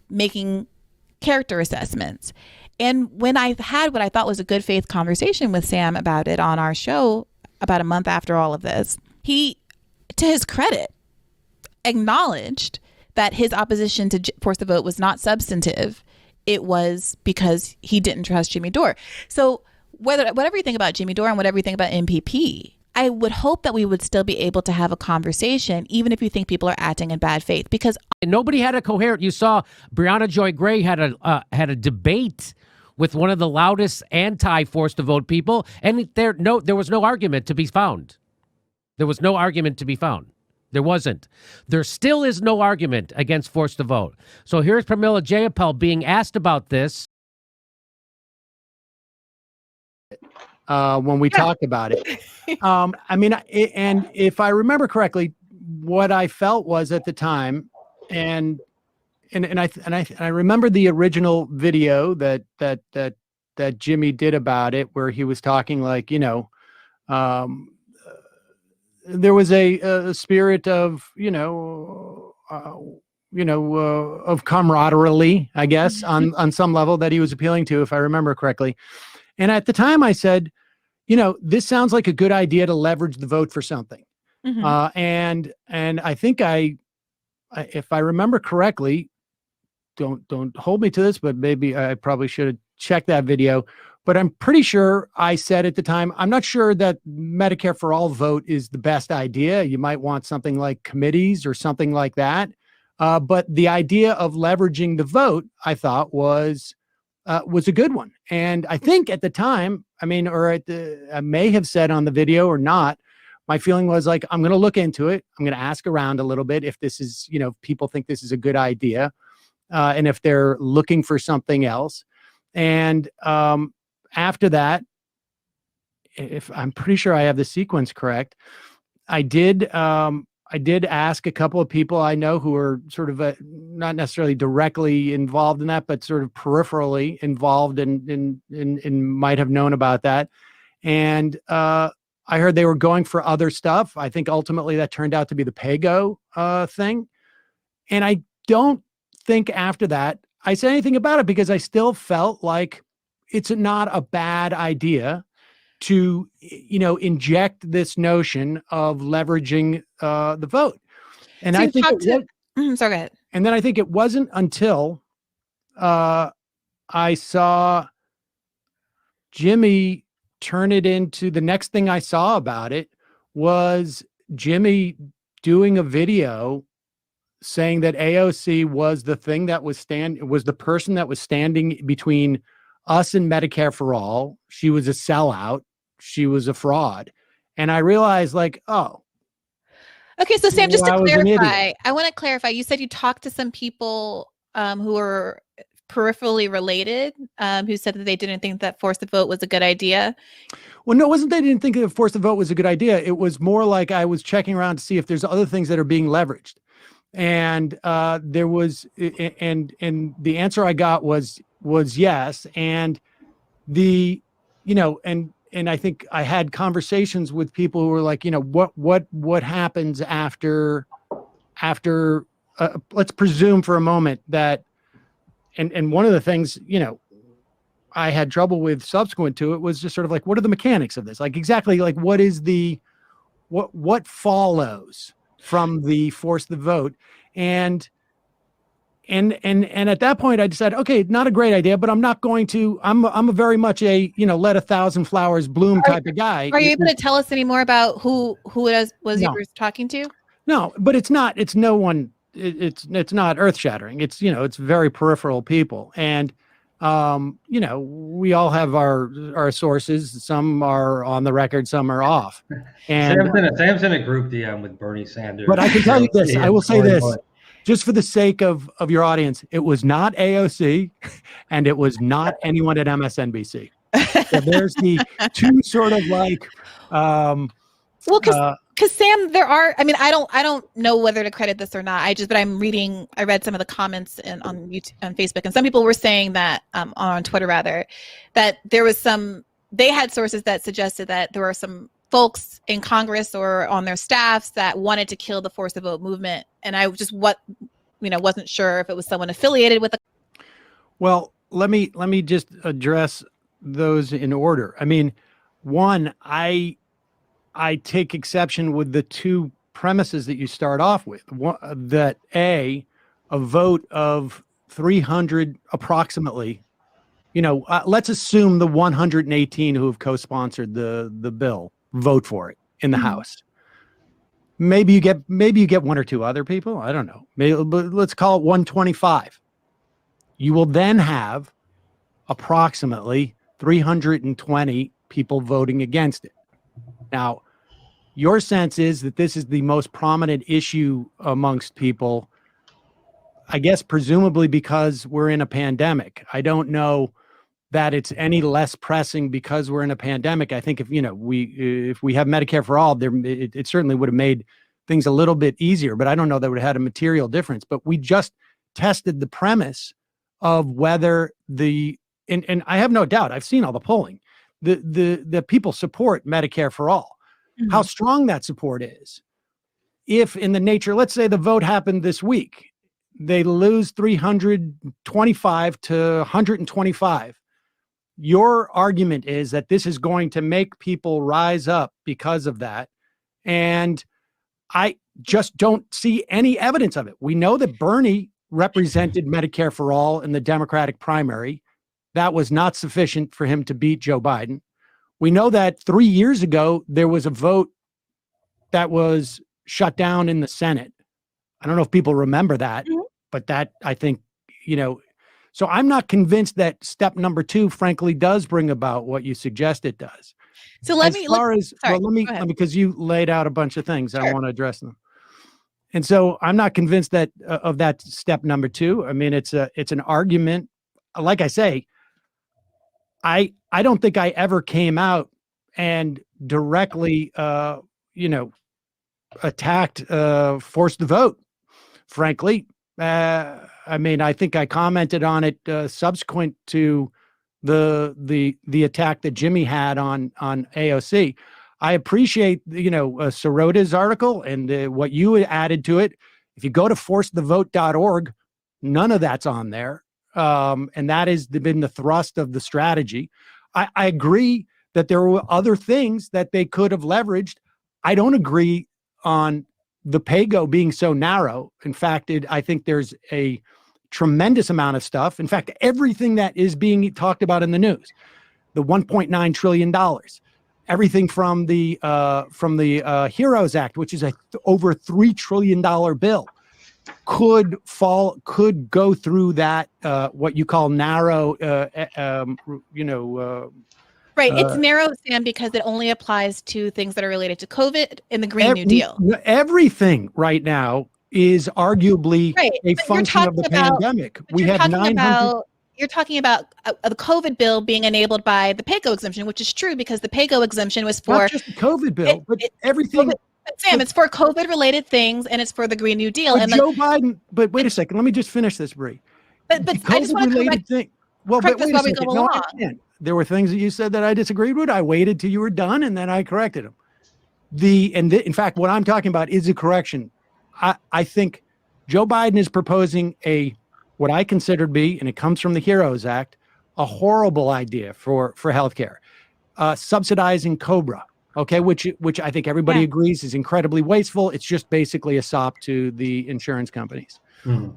making character assessments. And when I had what I thought was a good faith conversation with Sam about it on our show about a month after all of this, he, to his credit, acknowledged that his opposition to force the vote was not substantive. It was because he didn't trust Jimmy Dore. So whatever you think about Jimmy Dore and whatever you think about MPP, I would hope that we would still be able to have a conversation, even if you think people are acting in bad faith, because nobody had a coherent. You saw Briahna Joy Gray had a debate with one of the loudest anti-force to vote people, and there was no argument to be found. There was no argument to be found. There wasn't. There still is no argument against force to vote. So here's Pramila Jayapal being asked about this. When we talked about it. I mean, and if I remember correctly, what I felt was at the time, and I remember the original video that Jimmy did about it, where he was talking like, there was a spirit of, of camaraderie, I guess, on some level that he was appealing to, if I remember correctly. And at the time I said, this sounds like a good idea to leverage the vote for something. Mm-hmm. And I think if I remember correctly, don't hold me to this, but maybe I probably should have checked that video, but I'm pretty sure I said at the time, I'm not sure that Medicare for All vote is the best idea. You might want something like committees or something like that. But the idea of leveraging the vote, I thought was a good one. And I think at the time, I may have said on the video or not, my feeling was like, I'm going to look into it. I'm going to ask around a little bit if this is, people think this is a good idea. And if they're looking for something else. And after that, if I'm pretty sure I have the sequence correct, I did ask a couple of people I know who are sort of not necessarily directly involved in that, but sort of peripherally involved and might have known about that. And I heard they were going for other stuff. I think ultimately that turned out to be the PAYGO thing. And I don't think after that I said anything about it, because I still felt like it's not a bad idea to, inject this notion of leveraging the vote. And so I think sorry, go ahead. And then I think it wasn't until I saw Jimmy turn it into, the next thing I saw about it was Jimmy doing a video saying that AOC was the thing that was the person that was standing between us and Medicare for All. She was a sellout. She was a fraud. And I realized like, oh. Okay, so Sam, just to clarify, I want to clarify, you said you talked to some people who were peripherally related, who said that they didn't think that force the vote was a good idea. Well, no, it wasn't they didn't think that force the vote was a good idea. It was more like I was checking around to see if there's other things that are being leveraged. And there was, and the answer I got was yes. And and I think I had conversations with people who were like, what happens after let's presume for a moment that, and one of the things, I had trouble with subsequent to it was just sort of like, what are the mechanics of this? Like exactly like what is what follows from the force the vote. And at that point I decided, okay, not a great idea, but I'm not going to, I'm a very much a, let 1,000 flowers bloom type of guy. Are you able to tell us any more about who it was you were talking to? No, but it's not earth shattering. It's, it's very peripheral people. And, we all have our sources. Some are on the record, some are off. And Sam's in a group DM with Bernie Sanders. But I can tell you this, I will say this, just for the sake of your audience, it was not AOC and it was not anyone at MSNBC. So there's the two sort of like, well, because Sam, there are, I don't know whether to credit this or not. I read some of the comments on YouTube, on Facebook, and some people were saying that, on Twitter rather, that there was they had sources that suggested that there were some folks in Congress or on their staffs that wanted to kill the force the vote movement. And wasn't sure if it was someone affiliated with the. Well, let me just address those in order. I mean, one, I take exception with the two premises that you start off with. One, that a vote of 300 approximately, let's assume the 118 who have co-sponsored the bill vote for it in the House. Maybe you get one or two other people. I don't know. Maybe, but let's call it 125. You will then have approximately 320 people voting against it. Now, your sense is that this is the most prominent issue amongst people, I guess, presumably because we're in a pandemic. I don't know that it's any less pressing because we're in a pandemic. I think if we have Medicare for all, it certainly would have made things a little bit easier, but I don't know that would have had a material difference. But we just tested the premise of whether and I have no doubt, I've seen all the polling, the people support Medicare for all. How strong that support is. If in the nature, let's say the vote happened this week, they lose 325 to 125. Your argument is that this is going to make people rise up because of that. And I just don't see any evidence of it. We know that Bernie represented Medicare for all in the Democratic primary. That was not sufficient for him to beat Joe Biden. We know that 3 years ago, there was a vote that was shut down in the Senate. I don't know if people remember that, but that, I think, so I'm not convinced that step number 2, frankly, does bring about what you suggest it does. So let me because you laid out a bunch of things. Sure. I want to address them. And so I'm not convinced that of that step number 2. I mean, it's an argument. Like I say, I don't think I ever came out and directly, attacked, forced the vote. Frankly, I mean, I think I commented on it subsequent to the attack that Jimmy had on AOC. I appreciate Sorota's article and what you added to it. If you go to forcethevote.org, none of that's on there. And that has been the thrust of the strategy. I agree that there were other things that they could have leveraged. I don't agree on the pay-go being so narrow. In fact, I think there's a tremendous amount of stuff. In fact, everything that is being talked about in the news, the $1.9 trillion, everything from the HEROES Act, which is over $3 trillion bill, could go through that, what you call narrow, right. It's narrow, Sam, because it only applies to things that are related to COVID and the Green New Deal. Everything right now is arguably a function of the pandemic. We have 900. You're talking about the COVID bill being enabled by the pay-go exemption, which is true because the pay-go exemption was for not just the COVID bill, but everything. Sam, it's for COVID-related things, and it's for the Green New Deal. And Joe Biden. But wait a second. Let me just finish this, Bree. But I just want to correct thing. Well, but wait a second. Go along. There were things that you said that I disagreed with. I waited till you were done, and then I corrected them. In fact, what I'm talking about is a correction. I think Joe Biden is proposing what I consider to be, and it comes from the HEROES Act, a horrible idea for healthcare, subsidizing COBRA. Okay, which I think everybody agrees is incredibly wasteful. It's just basically a sop to the insurance companies.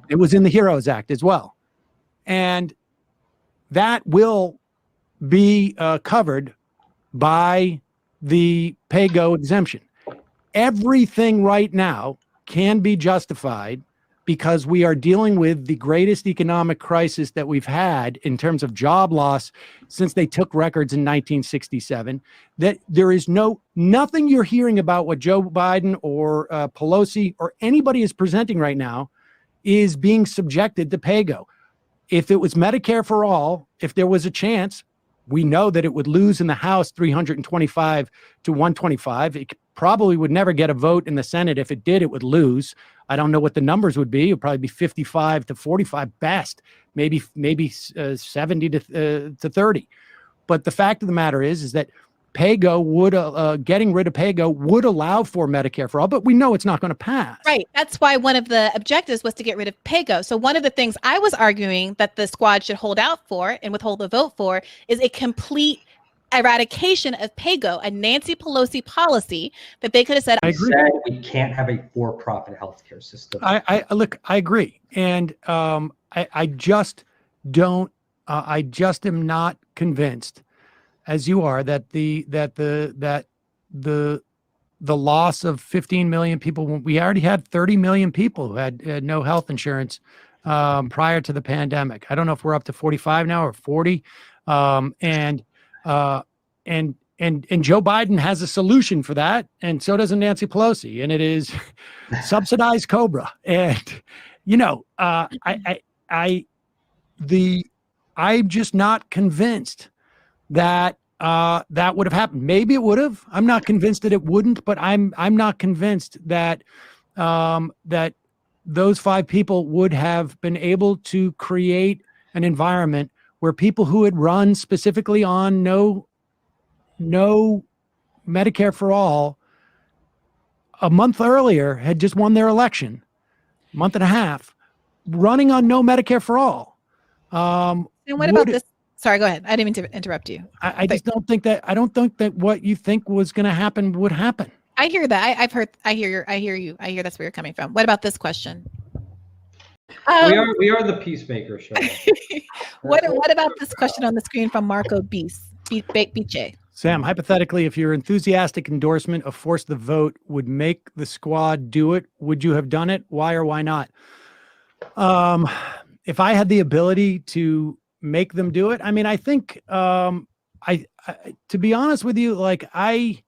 It was in the HEROES Act as well. And that will be covered by the pay-go exemption. Everything right now can be justified because we are dealing with the greatest economic crisis that we've had in terms of job loss since they took records in 1967, that there is nothing you're hearing about what Joe Biden or Pelosi or anybody is presenting right now is being subjected to pay-go. If it was Medicare for all, if there was a chance, we know that it would lose in the House 325 to 125. It probably would never get a vote in the Senate. If it did, it would lose. I don't know what the numbers would be. It would probably be 55 to 45 best, maybe 70 to 30. But the fact of the matter is that PAYGO would, getting rid of PAYGO would allow for Medicare for all, but we know it's not going to pass. Right. That's why one of the objectives was to get rid of PAYGO. So one of the things I was arguing that the squad should hold out for and withhold the vote for is a complete eradication of PAYGO, a Nancy Pelosi policy that they could have said, I agree. We can't have a for-profit healthcare system. I agree. And I just don't, I just am not convinced, as you are, that the loss of 15 million people, we already had 30 million people who had no health insurance prior to the pandemic. I don't know if we're up to 45 now or 40. And Joe Biden has a solution for that, and so does Nancy Pelosi, and it is subsidized COBRA. And I'm just not convinced that that would have happened. Maybe it would have. I'm not convinced that it wouldn't, but I'm not convinced that that those 5 people would have been able to create an environment where people who had run specifically on no Medicare for all a month earlier had just won their election, month and a half, running on no Medicare for all. and what about this? Sorry, go ahead. I didn't mean to interrupt you. I just don't think that, what you think was going to happen would happen. I hear that. I hear you. I hear that's where you're coming from. What about this question? We are the peacemaker show. What about this question on the screen from Marco Bice? Sam, hypothetically, if your enthusiastic endorsement of force the vote would make the squad do it, would you have done it? Why or why not? If I had the ability to make them do it, I mean, I think, I to be honest with you, like I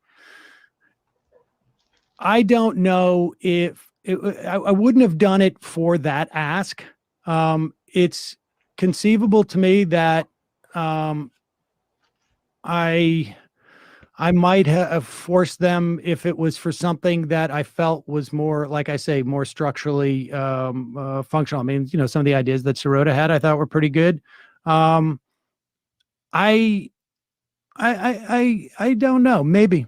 don't know if I wouldn't have done it for that ask. It's conceivable to me that I might have forced them if it was for something that I felt was more, like I say, more structurally functional. I mean, some of the ideas that Sirota had, I thought were pretty good. I don't know. Maybe.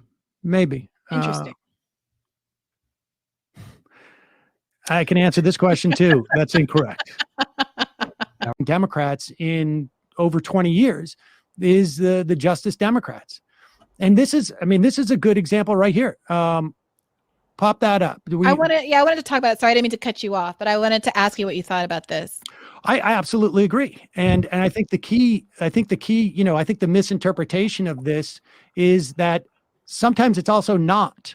Interesting. I can answer this question too. That's incorrect. Democrats in over 20 years is the Justice Democrats. And this is a good example right here. Pop that up. I wanted to talk about it. Sorry, I didn't mean to cut you off, but I wanted to ask you what you thought about this. I absolutely agree. And I think the key, I think the misinterpretation of this is that sometimes it's also not.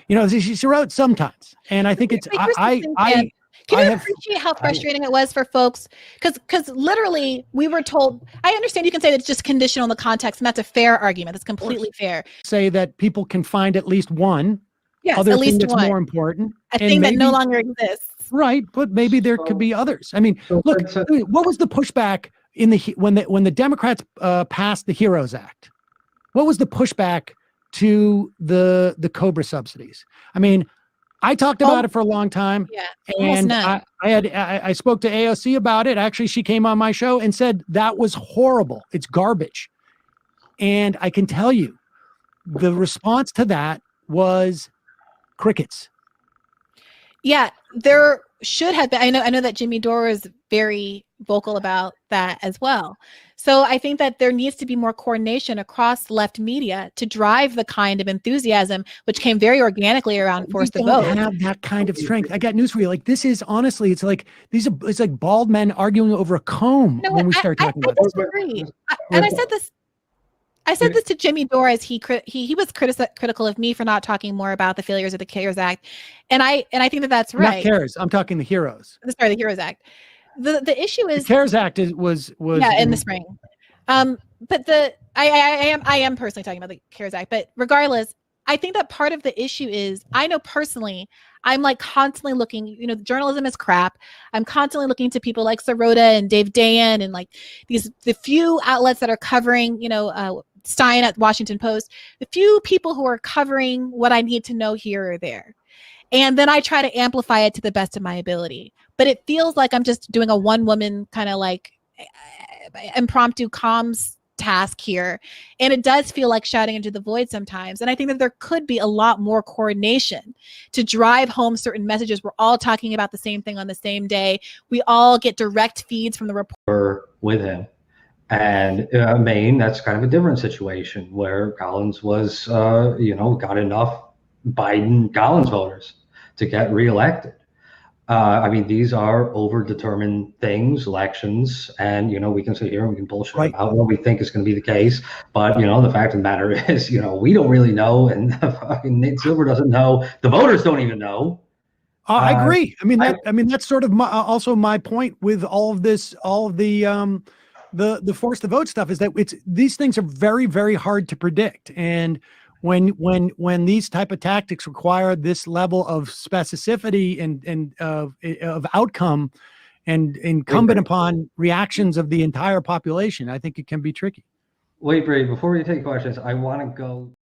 She wrote sometimes. And I think it's, Can you appreciate how frustrating it was for folks? Because literally we were told, I understand you can say that it's just conditional in the context, and that's a fair argument. That's completely fair. Say that people can find at least one. Yes, other at least thing that's one. more important. A thing that no longer exists. Right, but maybe there could be others. I mean, look, what was the pushback when the Democrats passed the HEROES Act? What was the pushback to the COBRA subsidies? I mean, I talked about it for a long time. Yeah, and I spoke to AOC about it. Actually, she came on my show and said that was horrible. It's garbage. And I can tell you, the response to that was crickets. Yeah, there should have been. I know that Jimmy Dore is very vocal about that as well. So I think that there needs to be more coordination across left media to drive the kind of enthusiasm which came very organically around Force the Vote. Don't have that kind of strength. I got news for you. Like, this is honestly, it's like it's like bald men arguing over a comb when we start talking about this. And I said this to Jimmy Dore as he was critical of me for not talking more about the failures of the CARES Act, and I think that that's right. Not CARES. I'm talking the HEROES. Sorry, the HEROES Act. The issue is the CARES Act was in the spring. But I am personally talking about the CARES Act. But regardless, I think that part of the issue is, I know personally, I'm like constantly looking, journalism is crap. I'm constantly looking to people like Sirota and Dave Dayen and like the few outlets that are covering, Stein at Washington Post, the few people who are covering what I need to know here or there. And then I try to amplify it to the best of my ability. But it feels like I'm just doing a one-woman kind of like impromptu comms task here. And it does feel like shouting into the void sometimes. And I think that there could be a lot more coordination to drive home certain messages. We're all talking about the same thing on the same day. We all get direct feeds from the report. With him. And Maine, that's kind of a different situation where Collins was, got enough Biden-Collins voters to get reelected. I mean, these are overdetermined things, elections, and, we can sit here and we can bullshit about what we think is going to be the case. But, the fact of the matter is, we don't really know, and fucking Nate Silver doesn't know. The voters don't even know. I agree. That's sort of also my point with all of this, all of the force to vote stuff is that these things are very, very hard to predict. And when these type of tactics require this level of specificity and of outcome and incumbent upon reactions of the entire population, I think it can be tricky. Wait, Bray, before you take questions, I want to go